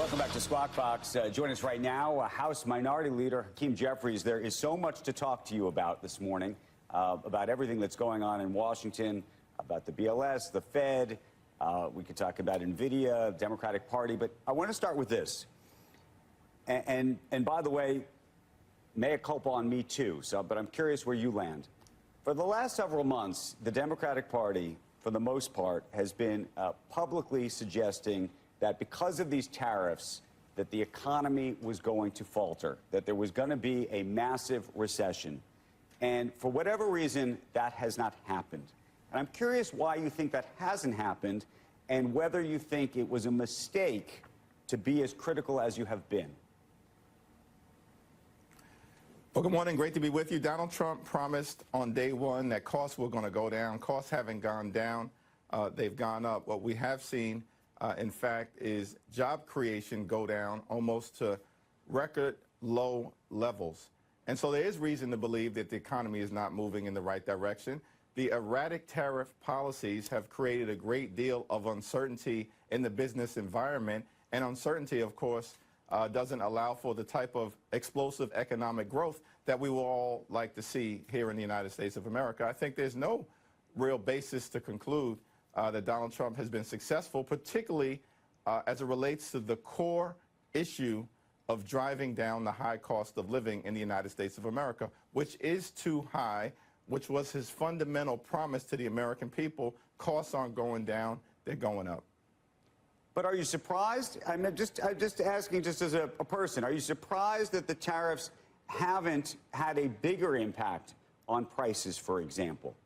Welcome back to Squawk Box. Join us right now, House Minority Leader Jeffries. There is so much to talk to you about this morning, about everything that's going on in Washington, about the BLS, the Fed. We could talk about NVIDIA, Democratic Party, but I want to start with this. And by the way, mea culpa on me too, but I'm curious where you land. For the last several months, the Democratic Party, for the most part, has been publicly suggesting that because of these tariffs, that the economy was going to falter, that there was going to be a massive recession. And for whatever reason, that has not happened. And I'm curious why you think that hasn't happened and whether you think it was a mistake to be as critical as you have been. Well, good morning. Great to be with you. Donald Trump promised on day one that costs were going to go down. Costs haven't gone down. They've gone up. What we have seen, in fact, is job creation go down almost to record low levels. And so there is reason to believe that the economy is not moving in the right direction. The erratic tariff policies have created a great deal of uncertainty in the business environment. And uncertainty, of course, doesn't allow for the type of explosive economic growth that we will all like to see here in the United States of America. I think there's no real basis to conclude that Donald Trump has been successful, particularly as it relates to the core issue of driving down the high cost of living in the United States of America, which is too high, which was his fundamental promise to the American people. Costs aren't going down, they're going up. But are you surprised? I'm just asking, just as a person, are you surprised that the tariffs haven't had a bigger impact on prices, for example?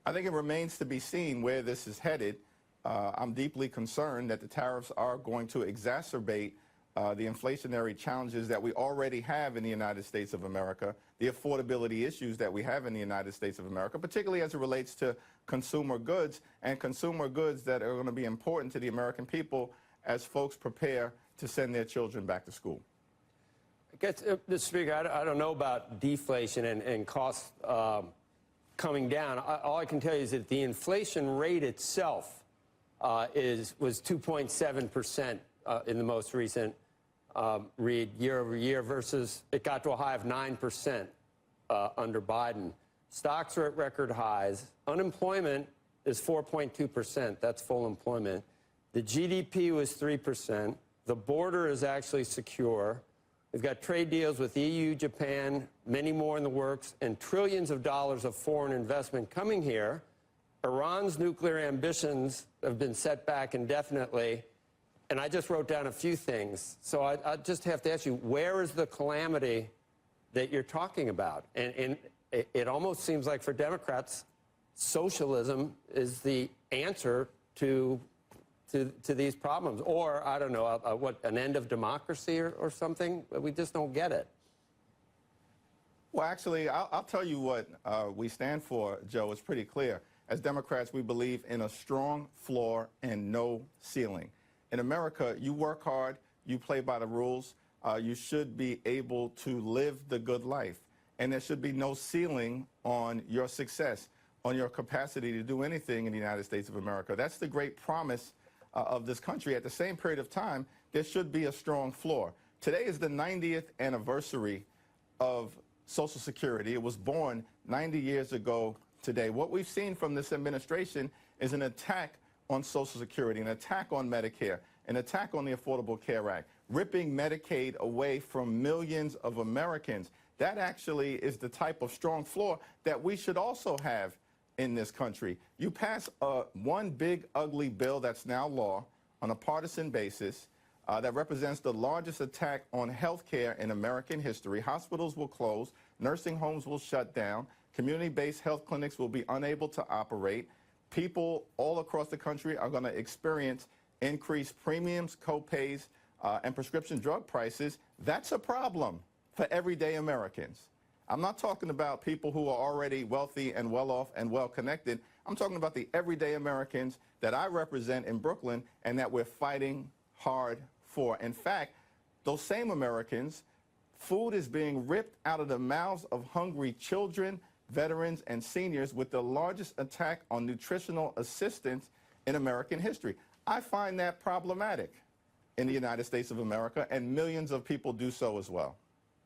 I think it remains to be seen where this is headed. I'm deeply concerned that the tariffs are going to exacerbate the inflationary challenges that we already have in the United States of America, the affordability issues that we have in the United States of America, particularly as it relates to consumer goods and consumer goods that are going to be important to the American people as folks prepare to send their children back to school. I guess, Mr. Speaker, I don't know about deflation and costs coming down. All I can tell you is that the inflation rate itself was 2.7% in the most recent read year over year versus it got to a high of 9% under Biden. Stocks are at record highs. Unemployment is 4.2%. That's full employment. The GDP was 3%. The border is actually secure. We've got trade deals with EU, Japan, many more in the works, and trillions of dollars of foreign investment coming here. Iran's nuclear ambitions have been set back indefinitely. And I just wrote down a few things. So I just have to ask you, where is the calamity that you're talking about? And it almost seems like for Democrats, socialism is the answer to these problems. Or, I don't know, an end of democracy or something? We just don't get it. Well, actually, I'll tell you what we stand for, Joe. It's pretty clear. As Democrats, we believe in a strong floor and no ceiling. In America, you work hard, you play by the rules, you should be able to live the good life. And there should be no ceiling on your success, on your capacity to do anything in the United States of America. That's the great promise of this country. At the same period of time, there should be a strong floor. Today is the 90th anniversary of Social Security. It was born 90 years ago today. What we've seen from this administration is an attack on Social Security, an attack on Medicare, an attack on the Affordable Care Act, ripping Medicaid away from millions of Americans. That actually is the type of strong floor that we should also have in this country. You pass one big, ugly bill that's now law on a partisan basis that represents the largest attack on health care in American history. Hospitals will close, nursing homes will shut down, community-based health clinics will be unable to operate. People all across the country are going to experience increased premiums, co-pays, and prescription drug prices. That's a problem for everyday Americans. I'm not talking about people who are already wealthy and well-off and well-connected. I'm talking about the everyday Americans that I represent in Brooklyn and that we're fighting hard for. In fact, those same Americans, food is being ripped out of the mouths of hungry children, veterans, and seniors with the largest attack on nutritional assistance in American history. I find that problematic in the United States of America, and millions of people do so as well.